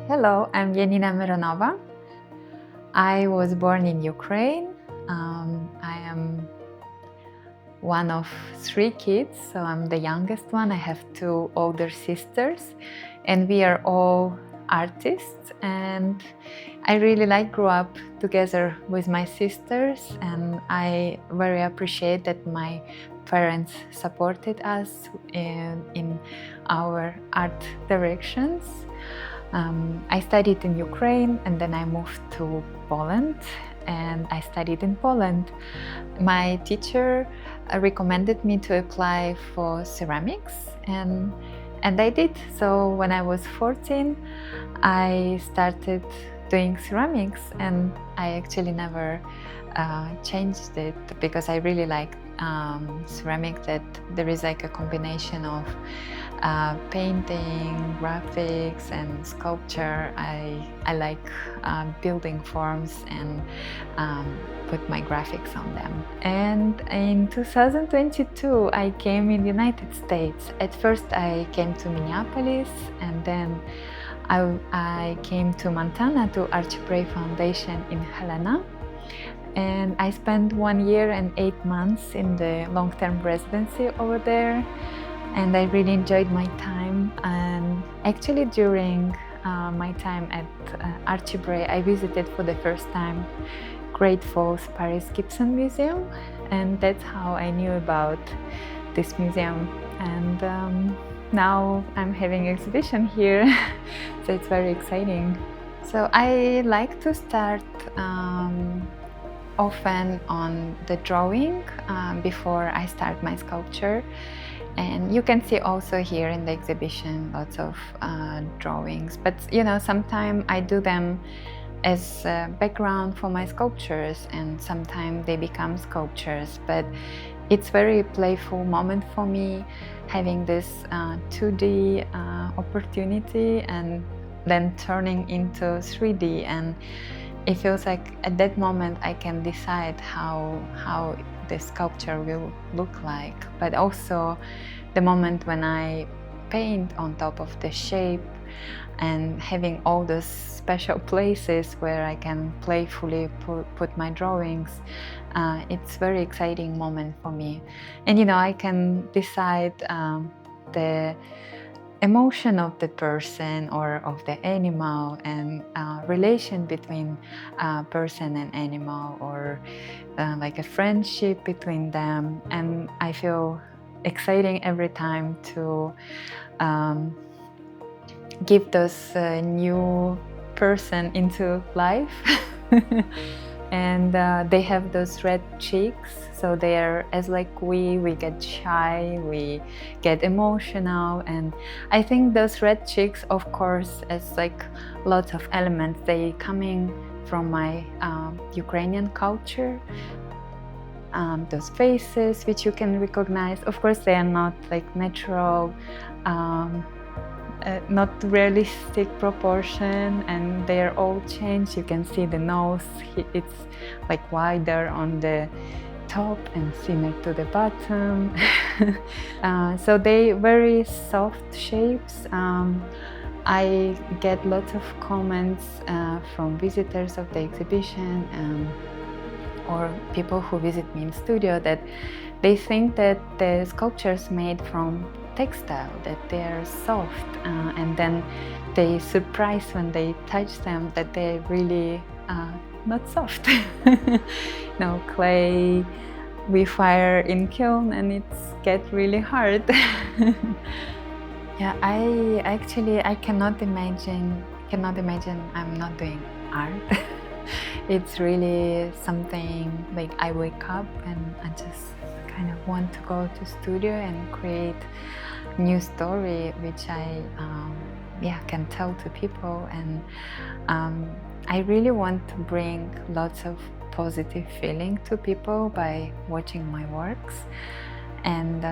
Hello, I'm Janina Myronova. I was born in Ukraine. I am one of 3 kids, so I'm the youngest one. I have 2 older sisters, and we are all artists. And I really grew up together with my sisters, and I very appreciate that my parents supported us in our art directions. I studied in Ukraine, and then I moved to Poland, and I studied in Poland. My teacher recommended me to apply for ceramics, and I did. So when I was 14, I started doing ceramics, and I actually never changed it because I really like ceramic, that there is like a combination of painting, graphics, and sculpture. I like building forms and put my graphics on them. And in 2022, I came in the United States. At first, I came to Minneapolis, and then I came to Montana to Archipray Foundation in Helena. And I spent 1 year and 8 months in the long-term residency over there, and I really enjoyed my time. And actually during my time at Archipray, I visited for the first time Great Falls Paris Gibson Museum, and that's how I knew about this museum. And now I'm having an exhibition here, so it's very exciting. So I like to start often on the drawing before I start my sculpture. And you can see also here in the exhibition lots of drawings, but sometimes I do them as a background for my sculptures, and sometimes they become sculptures. But it's very playful moment for me, having this 2D opportunity and then turning into 3D, and it feels like at that moment I can decide how the sculpture will look like. But also the moment when I paint on top of the shape and having all those special places where I can playfully put my drawings, it's a very exciting moment for me. And I can decide the emotion of the person or of the animal, and relation between person and animal, or like a friendship between them. And I feel exciting every time to give those new person into life. And they have those red cheeks, so they are as like we get shy, we get emotional. And I think those red cheeks, of course, as like lots of elements, they coming from my Ukrainian culture. Those faces which you can recognize, of course they are not like natural, not realistic proportion, and they are all changed. You can see the nose, it's like wider on the top and thinner to the bottom. So they very soft shapes. I get lots of comments from visitors of the exhibition or people who visit me in studio, that they think that the sculptures made from textile, that they are soft, and then they surprise when they touch them that they're really not soft. Clay we fire in kiln and it's get really hard. Yeah, I cannot imagine I'm not doing art. It's really something like I wake up and I just kind of want to go to studio and create new story which I can tell to people. And I really want to bring lots of positive feeling to people by watching my works. And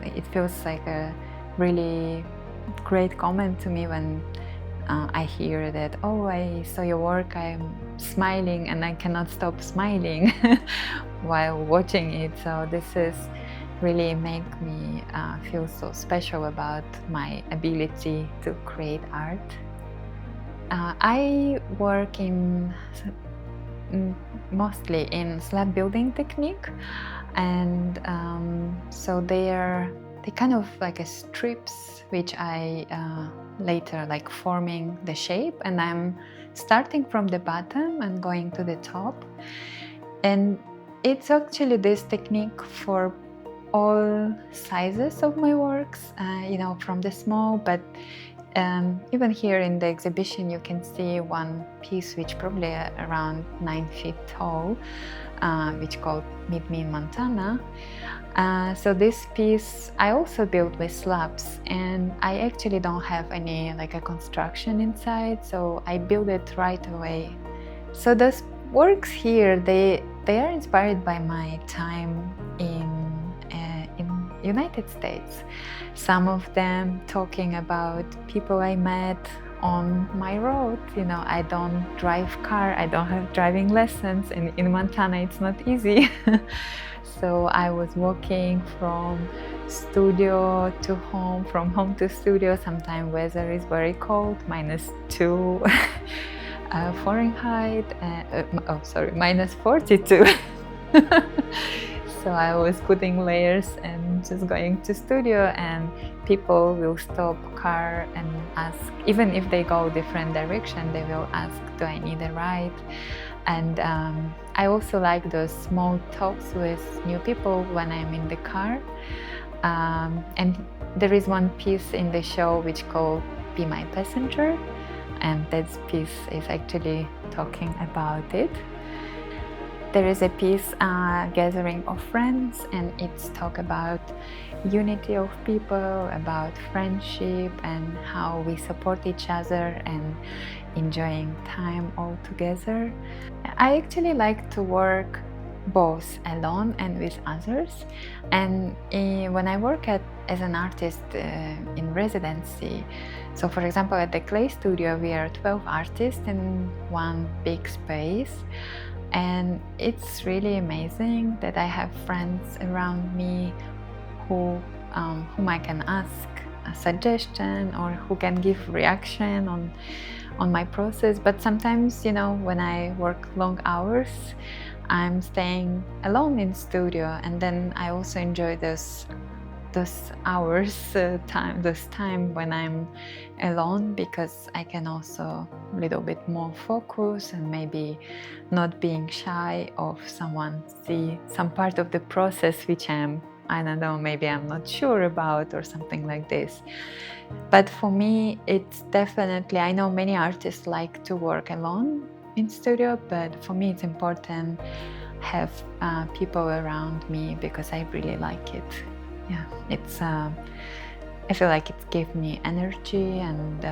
it feels like a really great comment to me when I hear that, oh, I saw your work, I'm smiling and I cannot stop smiling while watching it. So this is really make me feel so special about my ability to create art. I work mostly in slab building technique, and so they kind of like a strips which I later like forming the shape, and I'm starting from the bottom and going to the top. And it's actually this technique for all sizes of my works, from the small, but even here in the exhibition you can see one piece which probably around 9 feet tall, which called Meet Me in Montana. So this piece I also built with slabs, and I actually don't have any like a construction inside, so I built it right away. So those works here, they are inspired by my time in United States. Some of them talking about people I met on my road. I don't drive car, I don't have driving lessons, and in Montana it's not easy. So I was walking from studio to home, from home to studio. Sometimes weather is very cold, -2 Fahrenheit, -42. So I was putting layers and just going to studio, and people will stop car and ask, even if they go different direction, they will ask, do I need a ride? And I also like those small talks with new people when I'm in the car. And there is one piece in the show which called Be My Passenger, and that piece is actually talking about it. There is a piece, Gathering of Friends, and it's talk about unity of people, about friendship and how we support each other and enjoying time all together. I actually like to work both alone and with others. And when I work as an artist in residency, so for example at the clay studio we are 12 artists in one big space. And it's really amazing that I have friends around me whom I can ask a suggestion or who can give reaction on my process. But sometimes, when I work long hours, I'm staying alone in studio, and then I also enjoy those hours time when I'm alone, because I can also a little bit more focus and maybe not being shy of someone see some part of the process which I don't know, maybe I'm not sure about or something like this. But for me, it's definitely, I know many artists like to work alone in studio, but for me it's important have people around me because I really like it. Yeah, it's I feel like it gives me energy, and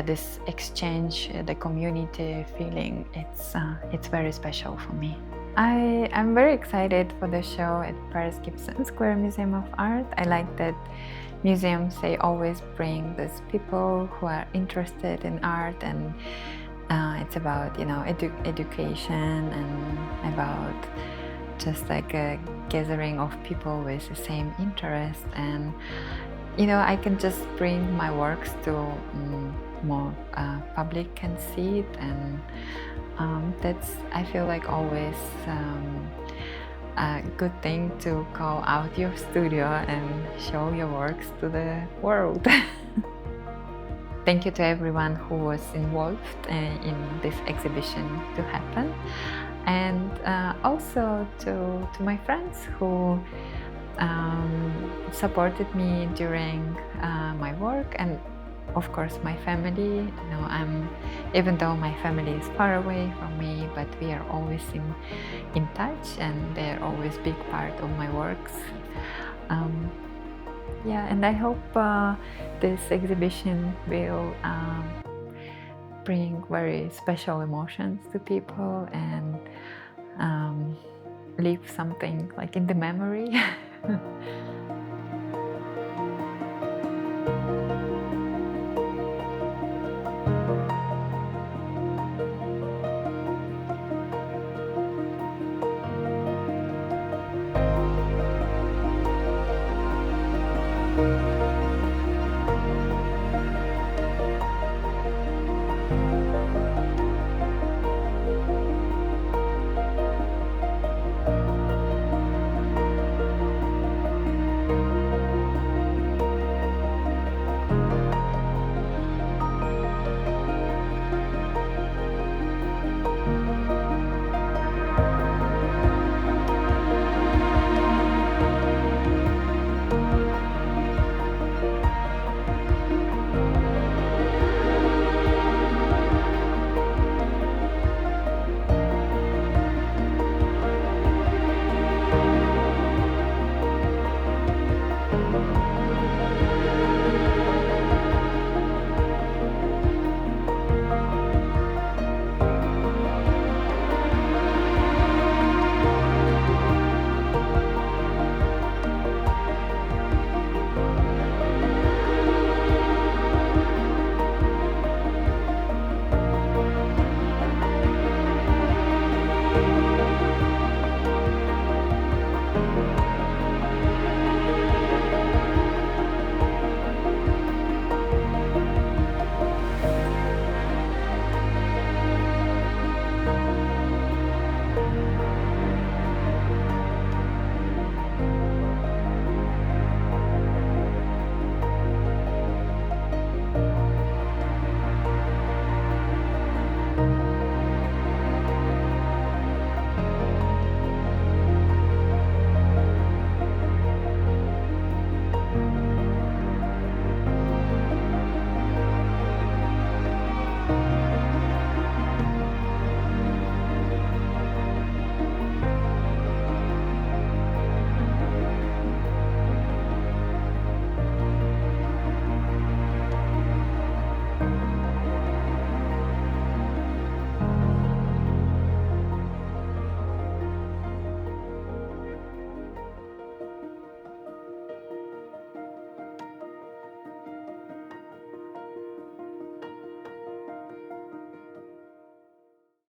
this exchange, the community feeling, it's very special for me. I'm very excited for the show at Paris Gibson Square Museum of Art. I like that museums, they always bring these people who are interested in art, and it's about education and about just like a gathering of people with the same interest. And I can just bring my works to more public can see it, and that's, I feel like, always a good thing to go out your studio and show your works to the world. Thank you to everyone who was involved in this exhibition to happen, and also to my friends who supported me during my work, and of course my family. Even though my family is far away from me, but we are always in touch, and they're always big part of my works. And I hope this exhibition will bring very special emotions to people and leave something like in the memory.